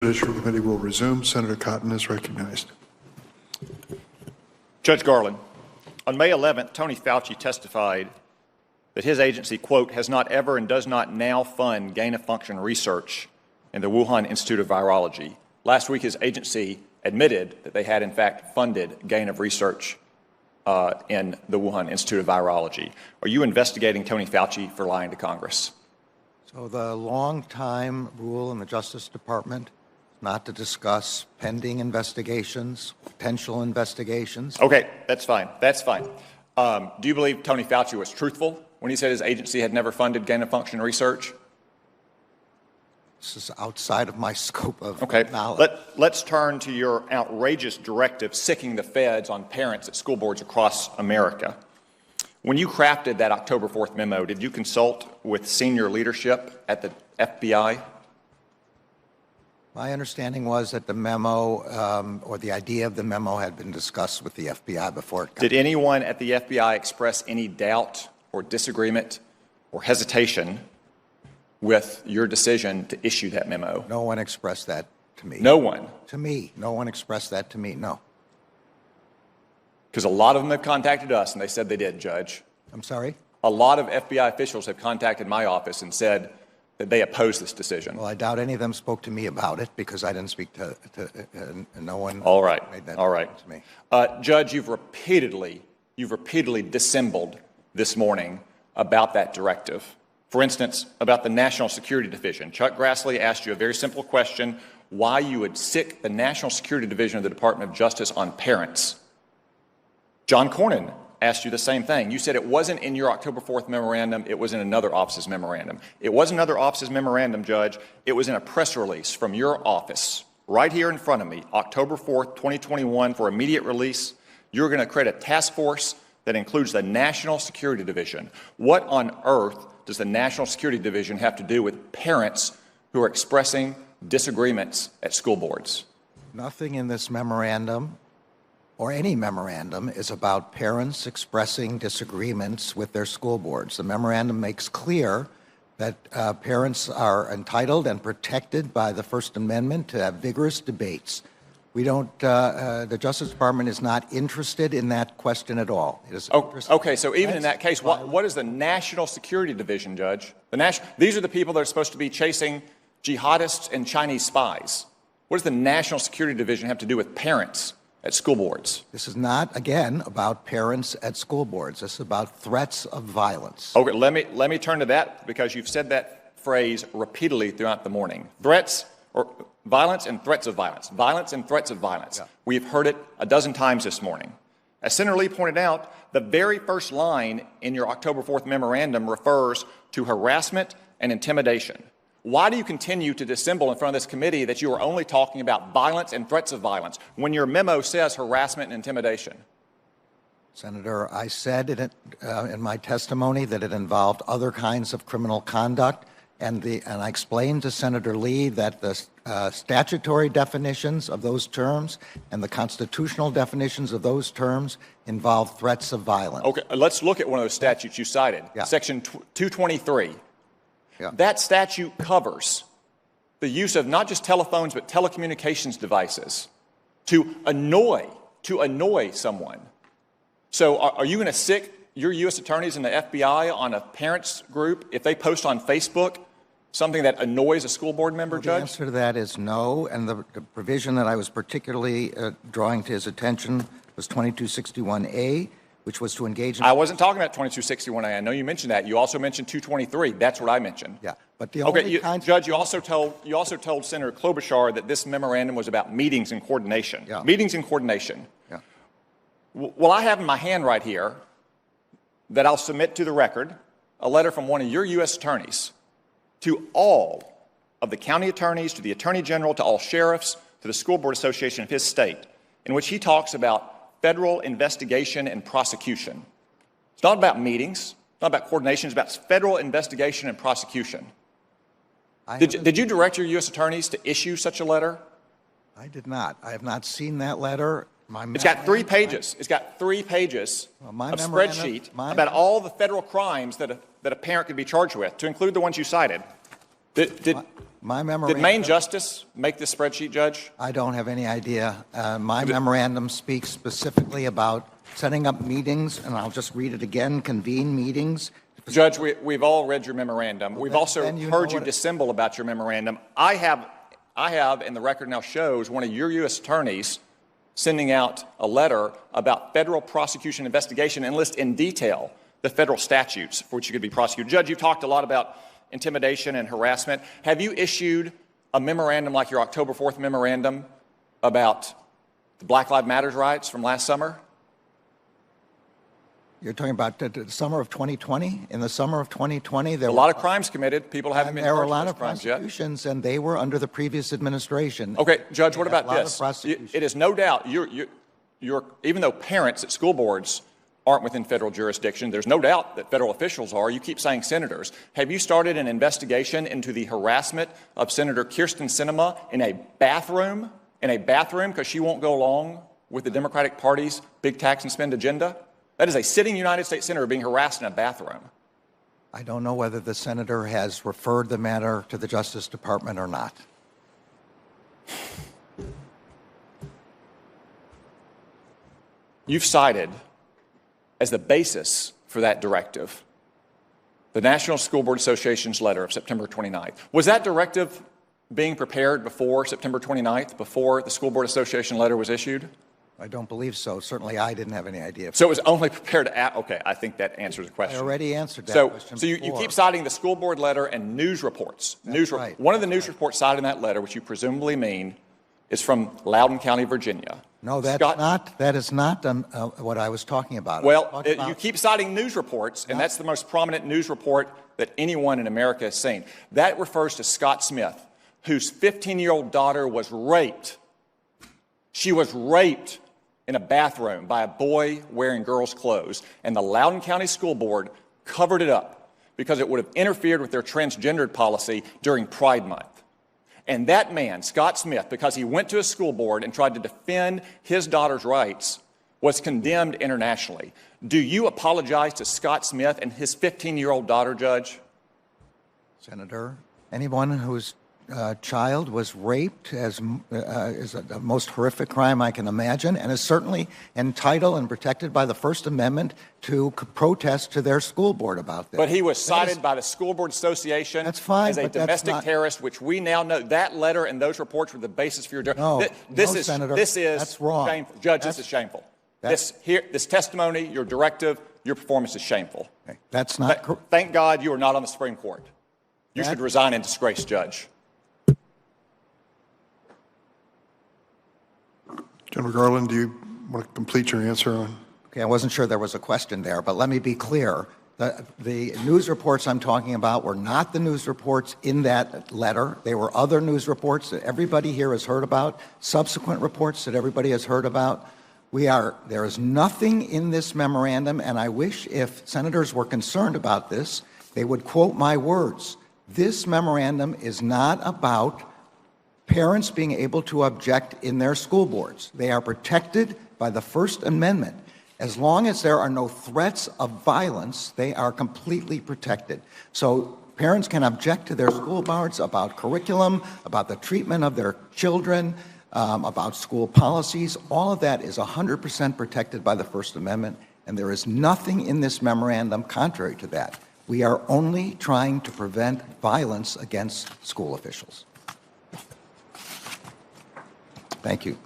Judicial Committee will resume. Senator Cotton is recognized. Judge Garland, on May 11th, Tony Fauci testified that his agency, quote, has not ever and does not now fund gain-of-function research in the Wuhan Institute of Virology. Last week, his agency admitted that they had, in fact, funded gain-of-research in the Wuhan Institute of Virology. Are you investigating Tony Fauci for lying to Congress? So the long-time rule in the Justice Department not to discuss pending investigations, potential investigations. Okay, that's fine. That's fine. Do you believe Tony Fauci was truthful when he said his agency had never funded gain-of-function research? This is outside of my scope of knowledge. Okay, let's turn to your outrageous directive sicking the feds on parents at school boards across America. When you crafted that October 4th memo, did you consult with senior leadership at the FBI? My understanding was that the memo, or the idea of the memo, had been discussed with the FBI before it got. Did anyone at the FBI express any doubt or disagreement or hesitation with your decision to issue that memo? No one expressed that to me. No one? To me. No one expressed that to me, no. Because a lot of them have contacted us, and they said they did, Judge. I'm sorry? A lot of FBI officials have contacted my office and said that they oppose this decision. Well, I doubt any of them spoke to me about it because I didn't speak to no one. All right. Made that All right. to me. Judge, you've repeatedly dissembled this morning about that directive. For instance, about the National Security Division. Chuck Grassley asked you a very simple question, why you would sick the National Security Division of the Department of Justice on parents. John Cornyn asked you the same thing. You said it wasn't in your October 4th memorandum, it was in another office's memorandum. It wasn't another office's memorandum, Judge. It was in a press release from your office, right here in front of me, October 4th, 2021, for immediate release. You're going to create a task force that includes the National Security Division. What on earth does the National Security Division have to do with parents who are expressing disagreements at school boards? Nothing in this memorandum or any memorandum is about parents expressing disagreements with their school boards. The memorandum makes clear that parents are entitled and protected by the First Amendment to have vigorous debates. We don't, the Justice Department is not interested in that question at all. It is okay, so even in that case, what is the National Security Division, Judge? These are the people that are supposed to be chasing jihadists and Chinese spies. What does the National Security Division have to do with parents at school boards? This is not, again, about parents at school boards. This is about threats of violence. Okay, let me turn to that because you've said that phrase repeatedly throughout the morning. Threats or violence and threats of violence. Violence and threats of violence. Yeah. We've heard it a dozen times this morning. As Senator Lee pointed out, the very first line in your October 4th memorandum refers to harassment and intimidation. Why do you continue to dissemble in front of this committee that you are only talking about violence and threats of violence when your memo says harassment and intimidation? Senator, I said in my testimony that it involved other kinds of criminal conduct, and I explained to Senator Lee that the statutory definitions of those terms and the constitutional definitions of those terms involve threats of violence. Okay, let's look at one of those statutes you cited, Section 223. Yeah. That statute covers the use of not just telephones but telecommunications devices to annoy someone. So are you going to sick your U.S. attorneys and the FBI on a parents group if they post on Facebook something that annoys a school board member, Judge? The answer to that is no, and the provision that I was particularly drawing to his attention was 2261A, which was to engage in... I wasn't talking about 2261A. I know you mentioned that. You also mentioned 223. That's what I mentioned. Yeah, but the only Judge, you also told Senator Klobuchar that this memorandum was about meetings and coordination. Yeah. Meetings and coordination. Yeah. Well, I have in my hand right here that I'll submit to the record a letter from one of your U.S. attorneys to all of the county attorneys, to the attorney general, to all sheriffs, to the school board association of his state, in which he talks about federal investigation and prosecution. It's not about meetings, it's not about coordination, it's about federal investigation and prosecution. Did you direct your U.S. attorneys to issue such a letter? I did not. I have not seen that letter. It's got 3 pages. It's got 3 pages of spreadsheet about all the federal crimes that a parent could be charged with, to include the ones you cited. My Did memorandum. Maine Justice make this spreadsheet, Judge? I don't have any idea. My memorandum speaks specifically about setting up meetings, and I'll just read it again, convene meetings. Judge, we've all read your memorandum. We've also then you heard know you what dissemble about your memorandum. I have, and the record now shows, one of your U.S. attorneys sending out a letter about federal prosecution investigation and list in detail the federal statutes for which you could be prosecuted. Judge, you've talked a lot about intimidation and harassment. Have you issued a memorandum like your October 4th memorandum about the Black Lives Matter riots from last summer? You're talking about the summer of 2020? In the summer of 2020, there A were lot of crimes committed. People haven't been there were a charged lot for of those crimes yet. prosecutions, and they were under the previous administration. Okay, Judge, what They had about a lot of this? prosecution. It is no doubt, even though parents at school boards aren't within federal jurisdiction, there's no doubt that federal officials are. You keep saying senators. Have you started an investigation into the harassment of Senator Kyrsten Sinema in a bathroom? Because she won't go along with the Democratic Party's big tax and spend agenda? That is a sitting United States senator being harassed in a bathroom. I don't know whether the senator has referred the matter to the Justice Department or not. You've cited as the basis for that directive the National School Board Association's letter of September 29th. Was that directive being prepared before September 29th, before the School Board Association letter was issued? I don't believe so. Certainly, I didn't have any idea. So it was only prepared okay, I think that answers the I question. already answered that question So you before. keep citing the school board letter and news reports. Right. One of the news reports cited in that letter, which you presumably mean, is from Loudoun County, Virginia. No, that's Scott, that is not what I was talking about. Well, you keep citing news reports, and that's the most prominent news report that anyone in America has seen. That refers to Scott Smith, whose 15-year-old daughter was raped. She was raped in a bathroom by a boy wearing girls' clothes, and the Loudoun County School Board covered it up because it would have interfered with their transgendered policy during Pride Month. And that man, Scott Smith, because he went to a school board and tried to defend his daughter's rights, was condemned internationally. Do you apologize to Scott Smith and his 15-year-old daughter, Judge? Senator, anyone whose child was raped is the most horrific crime I can imagine, and is certainly entitled and protected by the First Amendment to protest to their school board about this. But he was cited by the School Board Association That's fine, as a but that's domestic not- terrorist, which we now know that letter and those reports were the basis for your. No, Senator, this is that's wrong. Shameful. Judge, That's- this is shameful. that's- This testimony, your directive, your performance is shameful. Okay, that's not correct. Thank God you are not on the Supreme Court. You That- should resign in disgrace, Judge. General Garland, do you want to complete your answer on? Okay, I wasn't sure there was a question there, but let me be clear. The news reports I'm talking about were not the news reports in that letter. They were other news reports that everybody here has heard about, subsequent reports that everybody has heard about. There is nothing in this memorandum, and I wish if senators were concerned about this, they would quote my words. This memorandum is not about parents being able to object in their school boards. They are protected by the First Amendment. As long as there are no threats of violence, they are completely protected. So parents can object to their school boards about curriculum, about the treatment of their children, about school policies. All of that is 100% protected by the First Amendment, and there is nothing in this memorandum contrary to that. We are only trying to prevent violence against school officials. Thank you.